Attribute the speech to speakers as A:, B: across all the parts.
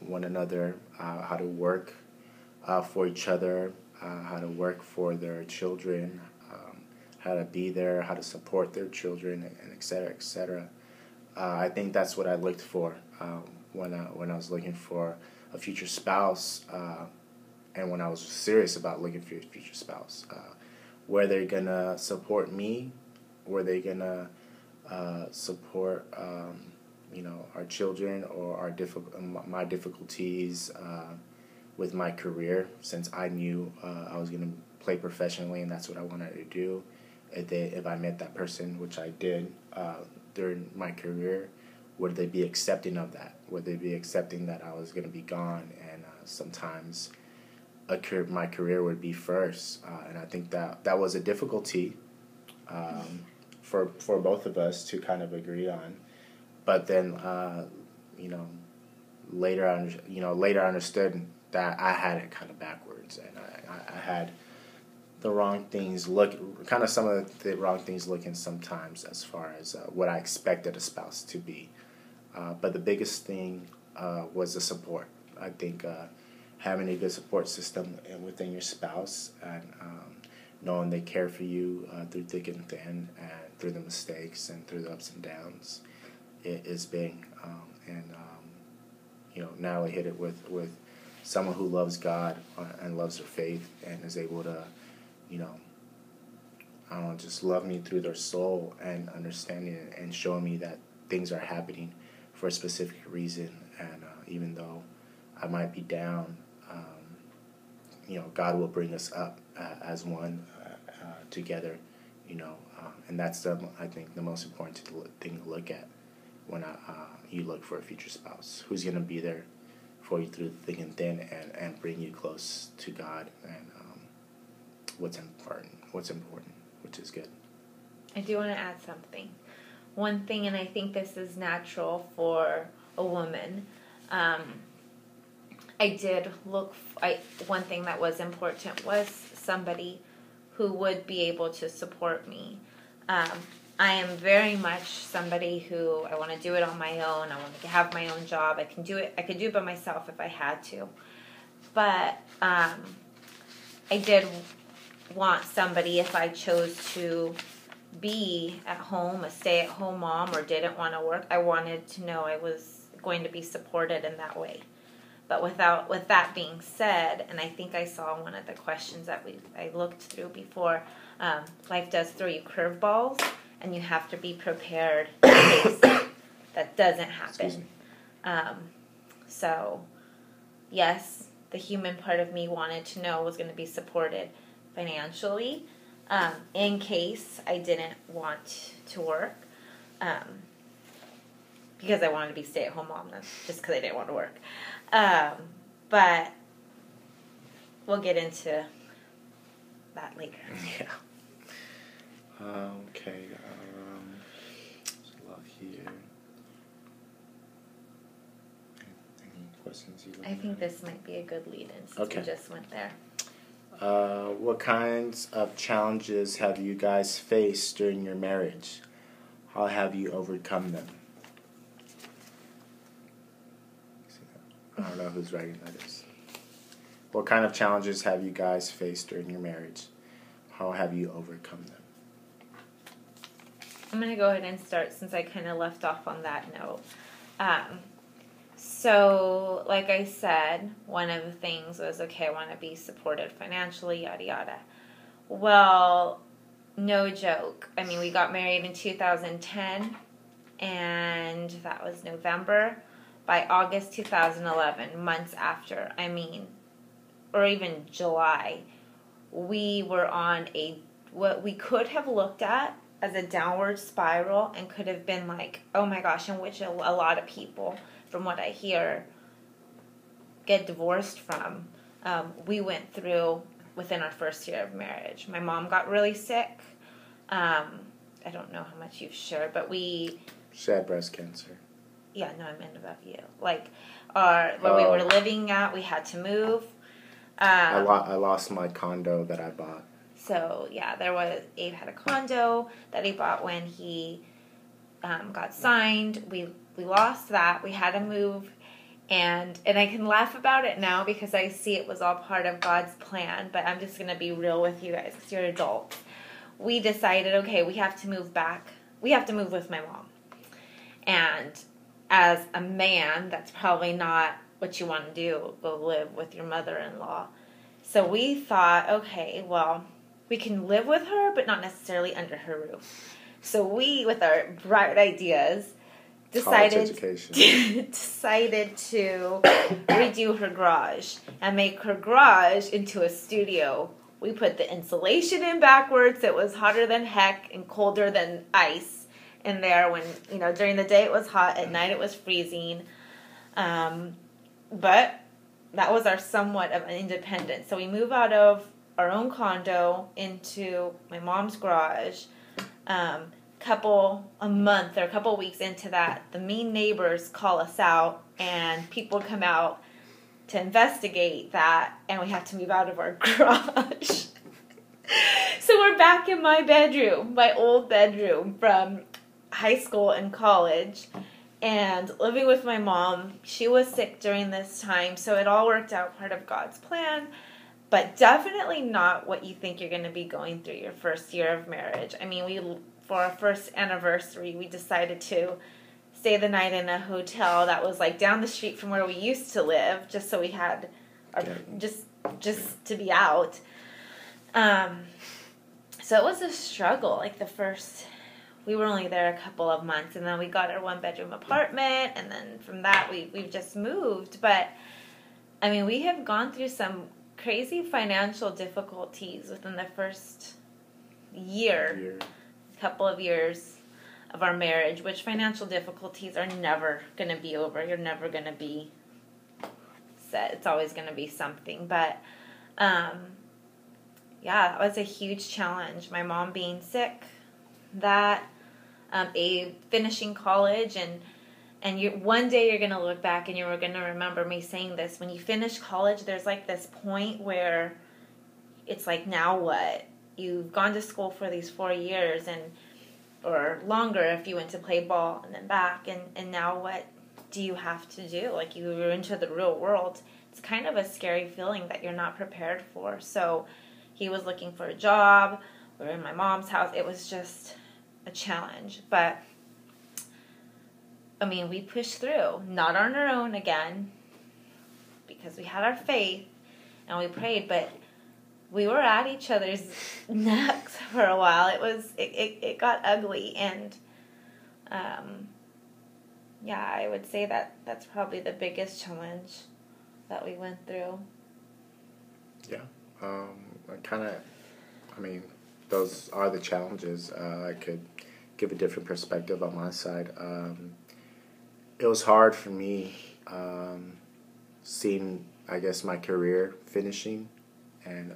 A: one another, how to work for each other, how to work for their children, how to be there, how to support their children, and et cetera, et cetera. I think that's what I looked for when I was looking for a future spouse, and when I was serious about looking for a future spouse. Were they gonna support me? Were they gonna support our children or my difficulties with my career? Since I knew I was gonna play professionally and that's what I wanted to do. If I met that person, which I did during my career, would they be accepting of that? Would they be accepting that I was gonna be gone and sometimes my career would be first? And I think that was a difficulty for both of us to kind of agree on. But then, later I understood that I had it kind of backwards, and I had the wrong things some of the wrong things looking sometimes as far as what I expected a spouse to be. But the biggest thing was the support. I think having a good support system within your spouse and knowing they care for you through thick and thin and through the mistakes and through the ups and downs is big. Now I hit it with someone who loves God and loves their faith and is able to, just love me through their soul and understanding it and showing me that things are happening for a specific reason. And even though I might be down, God will bring us up as one together, and that's I think the most important thing to look at when you look for a future spouse, who's going to be there for you through thick and thin and bring you close to God and what's important, which is good.
B: I do want to add something. One thing, and I think this is natural for a woman, one thing that was important was somebody who would be able to support me. I am very much somebody who I want to do it on my own. I want to have my own job. I can do it. I could do it by myself if I had to. But I did want somebody, if I chose to be at home, a stay-at-home mom, or didn't want to work, I wanted to know I was going to be supported in that way. But with that being said, and I think I saw one of the questions that I looked through before, life does throw you curveballs, and you have to be prepared in case that doesn't happen. So, yes, the human part of me wanted to know was going to be supported financially in case I didn't want to work, because I wanted to be stay-at-home mom, not just because I didn't want to work. But we'll get into that later.
A: Yeah. Okay. There's a lot here. Any questions you
B: I think this might be a good lead-in since we just went there.
A: What kinds of challenges have you guys faced during your marriage? How have you overcome them? I don't know whose writing that is. What kind of challenges have you guys faced during your marriage? How have you overcome them?
B: I'm going to go ahead and start since I kind of left off on that note. So, like I said, one of the things was, I want to be supported financially, yada, yada. Well, no joke. I mean, we got married in 2010, and that was November. By August 2011, months after, or even July, we were on what we could have looked at as a downward spiral and could have been like, oh my gosh, in which a lot of people, from what I hear, get divorced from. We went through within our first year of marriage. My mom got really sick. I don't know how much you've shared, but she
A: had breast cancer.
B: Yeah, no, I meant about you. Like, where we were living at, we had to move.
A: I lost my condo that I bought.
B: So, yeah, Abe had a condo that he bought when he got signed. We lost that. We had to move. And I can laugh about it now because I see it was all part of God's plan, but I'm just going to be real with you guys because you're adults. We decided, okay, we have to move back. We have to move with my mom. And as a man, that's probably not what you want to do, go live with your mother-in-law. So we thought, okay, well, we can live with her, but not necessarily under her roof. So we, with our bright ideas, decided to redo her garage and make her garage into a studio. We put the insulation in backwards. It was hotter than heck and colder than ice in there. When, during the day it was hot, at night it was freezing. But that was our somewhat of an independence. So we move out of our own condo into my mom's garage. A couple weeks into that, the mean neighbors call us out, and people come out to investigate that, and we have to move out of our garage. So we're back in my bedroom, my old bedroom from high school and college, and living with my mom. She was sick during this time, so it all worked out, part of God's plan, but definitely not what you think you're going to be going through your first year of marriage. I mean, for our first anniversary, we decided to stay the night in a hotel that was like down the street from where we used to live, just so we had just to be out. So it was a struggle. Like we were only there a couple of months, and then we got our 1-bedroom apartment, and then from that we've just moved. But I mean, we have gone through some crazy financial difficulties within the first couple of years of our marriage, which financial difficulties are never going to be over. You're never going to be set. It's always going to be something. But that was a huge challenge. My mom being sick, Abe finishing college, and one day you're going to look back and you're going to remember me saying this. When you finish college, there's like this point where it's like, now what? You've gone to school for these 4 years or longer if you went to play ball and then back, and now what do you have to do? Like, you're into the real world. It's kind of a scary feeling that you're not prepared for. So he was looking for a job. We were in my mom's house. It was just a challenge. But, I mean, we pushed through. Not on our own again, because we had our faith and we prayed, but we were at each other's necks for a while. It got ugly, and I would say that's probably the biggest challenge that we went through.
A: Yeah, those are the challenges. I could give a different perspective on my side. It was hard for me seeing, I guess, my career finishing, and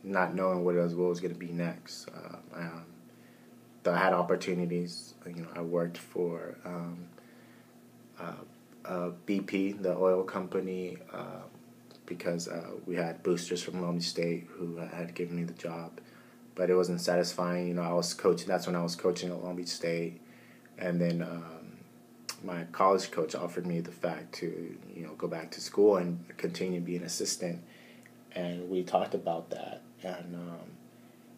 A: not knowing what was going to be next. I had opportunities. I worked for BP, the oil company, because we had boosters from Long Beach State who had given me the job, but it wasn't satisfying. I was coaching. That's when I was coaching at Long Beach State, and then my college coach offered me the fact to go back to school and continue being an assistant. And we talked about that and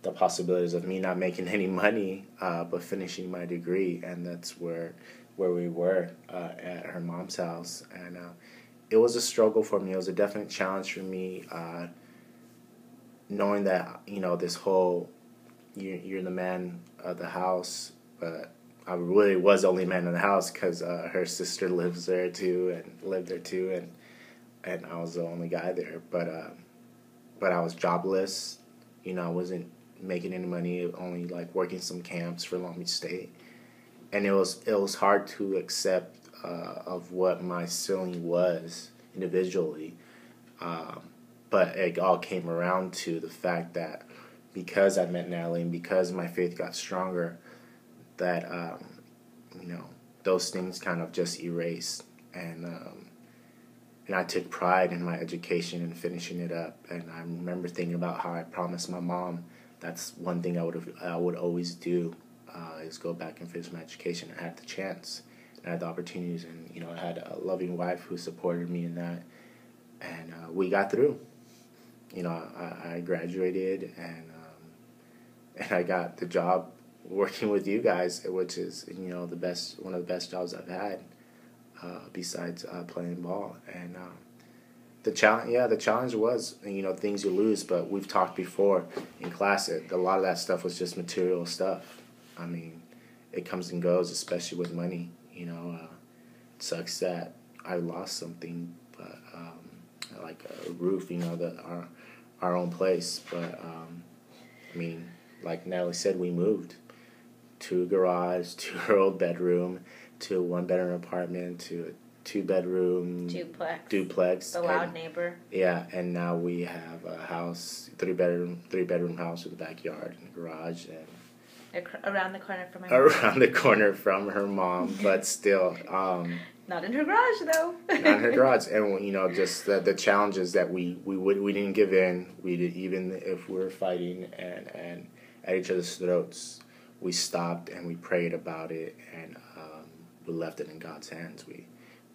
A: the possibilities of me not making any money but finishing my degree. And that's where we were at her mom's house. And it was a struggle for me. It was a definite challenge for me, knowing that, this whole, you're the man of the house, but I really was the only man in the house because her sister lived there too, and I was the only guy there. But I was jobless. I wasn't making any money, only like working some camps for Long Beach State. And it was hard to accept of what my ceiling was individually. But it all came around to the fact that because I met Natalie and because my faith got stronger, that those things kind of just erased. And I took pride in my education and finishing it up. And I remember thinking about how I promised my mom that's one thing I would always do, is go back and finish my education. I had the chance. I had the opportunities, and I had a loving wife who supported me in that, and we got through. I graduated, and I got the job working with you guys, which is one of the best jobs I've had, besides playing ball. And the challenge was things you lose, but we've talked before in class that a lot of that stuff was just material stuff. I mean, it comes and goes, especially with money. It sucks that I lost something, but like a roof, our own place. But I mean, like Natalie said, we moved to a garage, to her old bedroom, to a 1-bedroom apartment, to a 2-bedroom duplex.
B: The loud neighbor.
A: Yeah, and now we have a house, 3-bedroom house with a backyard and a garage, and
B: around the corner from
A: her mom, but still.
B: Not in her garage, though.
A: Not in her garage, and just the challenges that we didn't give in. We did, even if we were fighting and at each other's throats, we stopped and we prayed about it, and we left it in God's hands.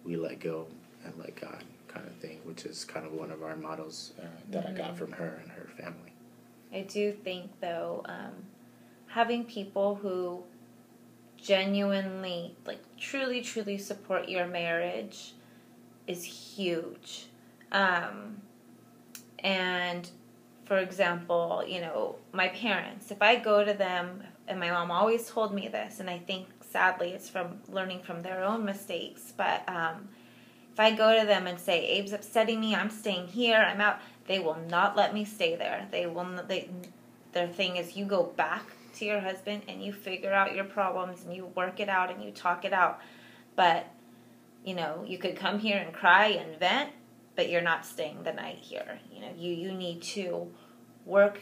A: We let go and let God, kind of thing, which is kind of one of our mottos that I got from her and her family.
B: I do think, though, having people who genuinely, truly, truly support your marriage is huge. And, for example, my parents, if I go to them, and my mom always told me this, and I think, sadly, it's from learning from their own mistakes, but if I go to them and say, Abe's upsetting me, I'm staying here, I'm out, they will not let me stay there. Their thing is, you go back to your husband and you figure out your problems and you work it out and you talk it out. But, you could come here and cry and vent, but you're not staying the night here. You need to work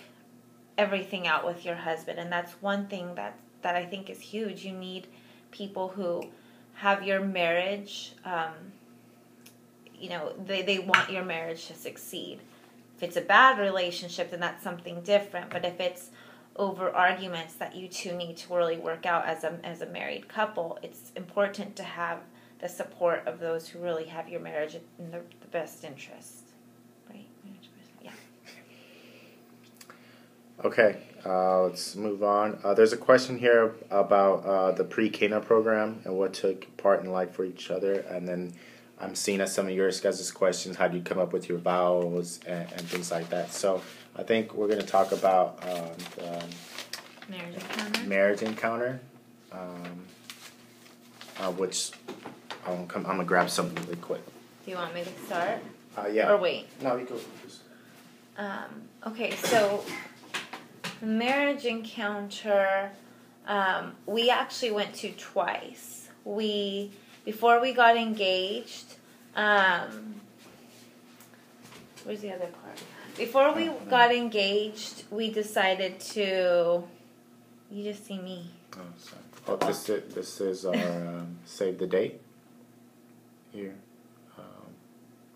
B: everything out with your husband. And that's one thing that I think is huge. You need people who have your marriage, they want your marriage to succeed. If it's a bad relationship, then that's something different. But if it's over arguments that you two need to really work out as a married couple, it's important to have the support of those who really have your marriage in the best interest. Right? Yeah.
A: Okay, let's move on. There's a question here about the Pre-Cana program and what took part in life for each other. And then I'm seeing as some of your guys' questions, how do you come up with your vows and things like that. So I think we're going to talk about the marriage encounter, which I'm going to grab something really quick.
B: Do you want me to start?
A: Yeah.
B: Or wait?
A: No, you go.
B: Okay, so the marriage encounter, we actually went to twice. Before we got engaged, where's the other part? Before we got engaged, we decided to. You just see me.
A: Oh, sorry. Oh, this is our save the date here,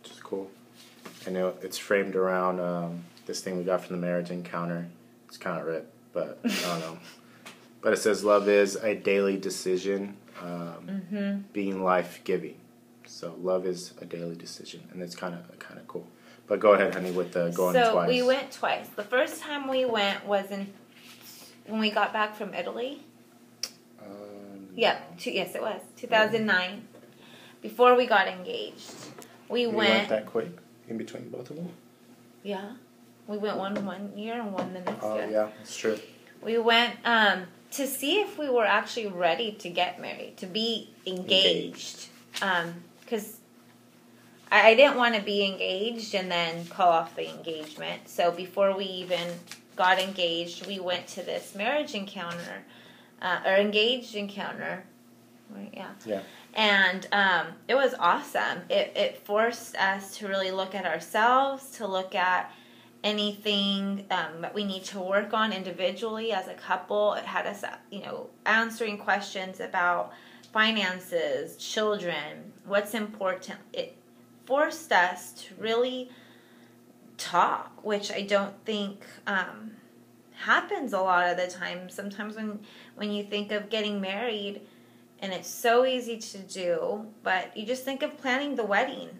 A: which is cool. And it's framed around this thing we got from the marriage encounter. It's kind of ripped, but I don't know. But it says, "Love is a daily decision, being life-giving." So love is a daily decision, and it's kind of cool. But go ahead, honey, with the going twice.
B: So we went twice. The first time we went was when we got back from Italy. Yeah, yes, it was 2009. Before we got engaged, we went
A: that quick in between both of them.
B: Yeah, we went one year and one the next year.
A: Oh yeah, that's true.
B: We went to see if we were actually ready to get married, to be engaged. Because I didn't want to be engaged and then call off the engagement. So before we even got engaged, we went to this marriage encounter, or engaged encounter. Right? Yeah.
A: Yeah.
B: And it was awesome. It forced us to really look at ourselves, to look at anything that we need to work on individually as a couple. It had us, answering questions about finances, children, what's important. It forced us to really talk, which I don't think happens a lot of the time. Sometimes when you think of getting married, And it's so easy to do, but you just think of planning the wedding.